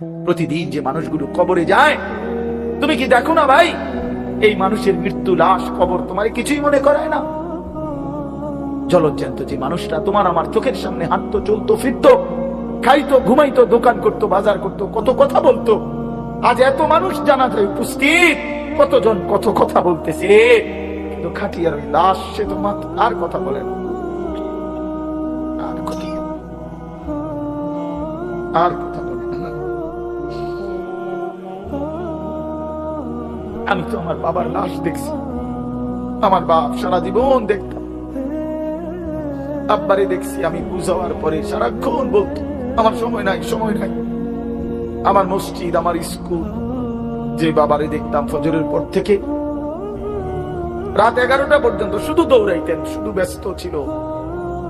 প্রতিদিন যে মানুষগুলো কবরে যায়, তুমি কি দেখো না ভাই, এই মানুষের মৃত্যু, লাশ, কবর তোমার কিছুই মনে করায় না? জলজ্জান্ত যে মানুষটা তোমার আমার চোখের সামনে হাঁটতো, চলতো, ফিরতো, খাইতো, ঘুমাইতো, দোকান করতো, বাজার করতো, কত কথা বলতো, আজ এত মানুষ জানাজায় উপস্থিত, কতজন কত কথা বলতেছে, কিন্তু খাটিয়ার ওই লাশ, সে তো মাত্র আর কথা বলে না, আর কথা বলে না। আমি তো আমার বাবার লাশ দেখছি, আমার বাপ সারা জীবন দেখতাম, আব্বারে দেখছি, আমি বুঝাবার পরে সারাক্ষণ বলতো আমার সময় নাই, সময় নাই। আমার মসজিদ, আমার স্কুল, যে বাবারে দেখতাম ফজরের পর থেকে রাত 11টা পর্যন্ত শুধু দৌড়াইতেন, শুধু ব্যস্ত ছিল,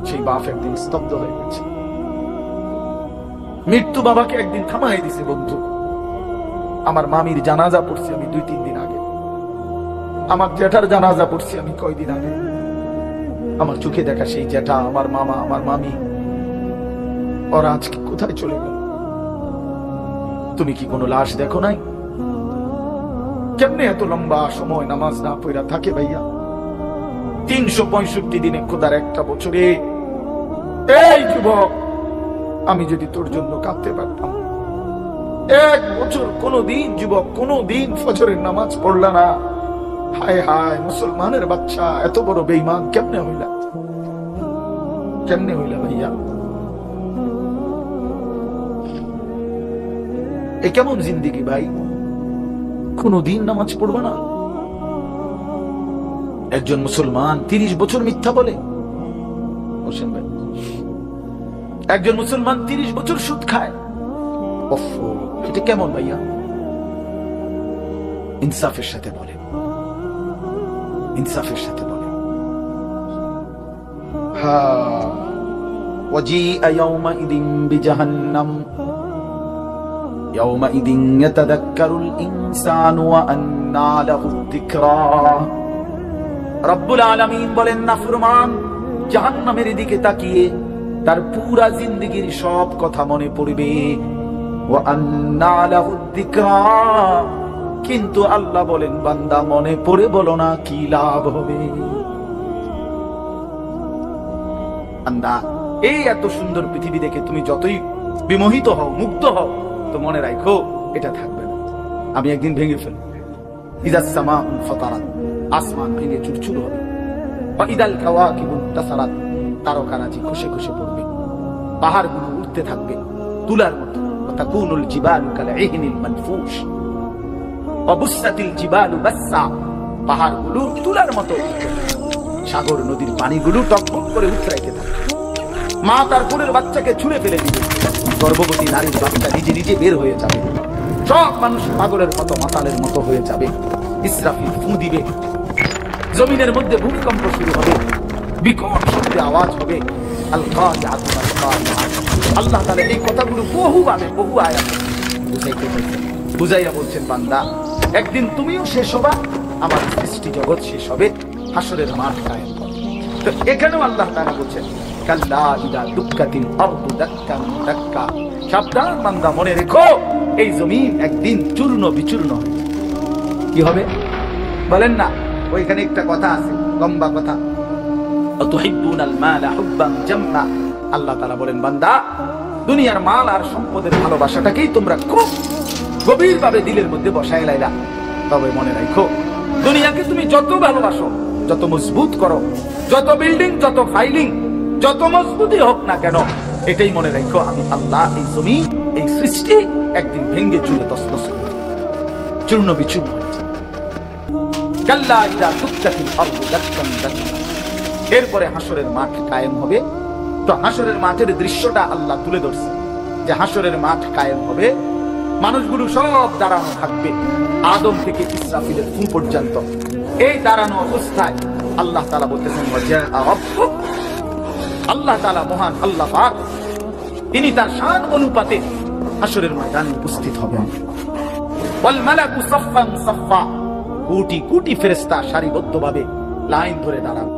সেই বাপ একদিন স্তব্ধ হয়ে গেছে। মৃত্যু বাবাকে একদিন থামাই দিছে বন্ধু। আমার মামির জানাজা পড়ছি আমি 2-3 দিন আগে, আমার জ্যাঠার জানাজা পড়ছি আমি কয়দিন আগে। আমার চোখে দেখা সেই জ্যাঠা, আমার মামা, আমার মামি, ওরা আজকে কোথায় চলে গেল? তুমি কি কোনো লাশ দেখো নাই? কেমনে এত লম্বা সময় নামাজ না পড়া থাকে ভাইয়া? 365 দিনে খোদার একটা বছরে। এই যুবক, আমি যদি তোর জন্য কাঁদতে পারতাম, 1 বছর কোনদিন যুবক, কোনদিন ফজরের নামাজ পড়লা না, হায় হায় মুসলমানের বাচ্চা, এত বড় বেঈমান কেমনে হইলা? কেমনে হইলা ভাইয়া? এ কেমন জিন্দেগি ভাই? কোনদিন নামাজ পড়বা না? একজন মুসলমান 30 বছর মিথ্যা বলে, হোসেন ভাই, একজন মুসলমান 30 বছর সুদ খায়। এটা কেমন ভাইয়া? ইনসাফের সাথে বলে, ইনসাফের সাথে বলে। ওয়াজিআ ইয়াওমাইদিন বিজাহান্নাম ইয়াওমাইদিন ইয়াতাযাক্কারুল ইনসানু ওয়া আন্না লাহু যিকরা। রব্বুল আলামিন বলেন, নাফরমান জাহান্নামের দিকে তাকিয়ে তার পুরা জিন্দেগীর সব কথা মনে পড়বে। ওয়া আন্না লাহু যিকরা, কিন্তু আল্লাহ বলেন, বান্দা মনে পড়ে বলো না, কি লাভ হবে? বান্দা, এই এত সুন্দর পৃথিবী দেখে তুমি যতই বিমোহিত হও, মুগ্ধ হও, তো মনে রাখো এটা থাকবে না, আমি একদিন ভেঙে ফেলব। ইযাস সামাউ ফাতারাত, আসমান ভেঙে চুরচুর হবে। ওয়া ইদাল কাওয়াকিবু তাসারাত, তারকারাজি খসে খসে পড়বে। পাহাড়গুলো উঠতে থাকবে তুলার মতো। ওয়া তাকুনুল জিবালু কাল ইহনিল মানফুশ, অবুসাতিল জিবালু বাসসা, পাহাড়গুলো তুলার মতো। সাগর নদীর পানিগুলো টকবক করে উতরাইতে থাকে। মা তার কোলের বাচ্চাকে ছুঁড়ে ফেলে দিবে। গর্ভবতী নারীর বাচ্চা নিজে নিজে বের হয়ে যাবে। সব মানুষ পাগলের মতো, মাতালের মতো হয়ে যাবে। ইসরাফিল ফু দিবে। জমিনের মধ্যে ভূমিকম্প শুরু হবে, বিকট শব্দে আওয়াজ হবে। আল্লাহ তাআলা এই কথাগুলো বহুভাবে, বহু আয়াতে বুঝাইয়া বলছেন, বান্দা একদিন তুমিও শেষ হবা, আমার সৃষ্টি জগৎ শেষ হবে, হাসরের মাঠ কায়েম হবে। তো এখানেও আল্লাহ তাআলা বলছেন, কাল্লা ইযা দুক্কাতিল আরদু দাক্কান দাক্কা, সাবধান বান্দা, মনে রেখো এই জমিন একদিন চূর্ণ বিচূর্ণ হবে। কি হবে বলেন না? ওইখানে একটা কথা আছে, লম্বা কথা। আতুহিব্বুনাল মালা হুব্বান জাম্মা, আল্লাহ তাআলা বলেন, বান্দা দুনিয়ার মাল আর সম্পদের ভালোবাসাটাকেই তোমরা খুব গভীরভাবে দিলের মধ্যে বসায় লাইলা। তবে মনে রাখো, দুনিয়াকে তুমি যত ভালোবাসো, যত মজবুত করো, যত বিল্ডিং, যত ফাইলিং, যত মজবুতই হোক না কেন, এটাই মনে রাখো, আমি আল্লাহ এই জমি, এই সৃষ্টি একদিন ভেঙে চুরে তছনছ করব, চূর্ণ বিচূর্ণ হয়ে যাবে। কাল্লা ইযা দুক্কাতিল আরদু দাক্কান দাক্কা। এরপরে হাসরের মাঠ কায়েম হবে। তো হাসরের মাঠের দৃশ্যটা আল্লাহ তুলে ধরছে, যে হাসরের মাঠ কায়েম হবে, মানুষগুলো সব দাঁড়ানো থাকবে, আদম থেকে ইসরাফিলের ফু পর্যন্ত। এই দাঁড়ানো অবস্থায় আল্লাহ তাআলা বলতেছেন, আল্লাহ তাআলা মহান আল্লাহ পাক, তিনি তার শান অনুপাতে হাসরের ময়দানে উপস্থিত হবেন। ওয়াল মালাকু সাফফান সাফফা, কোটি কোটি ফেরেশতা সারিবদ্ধভাবে লাইন ধরে দাঁড়াবে।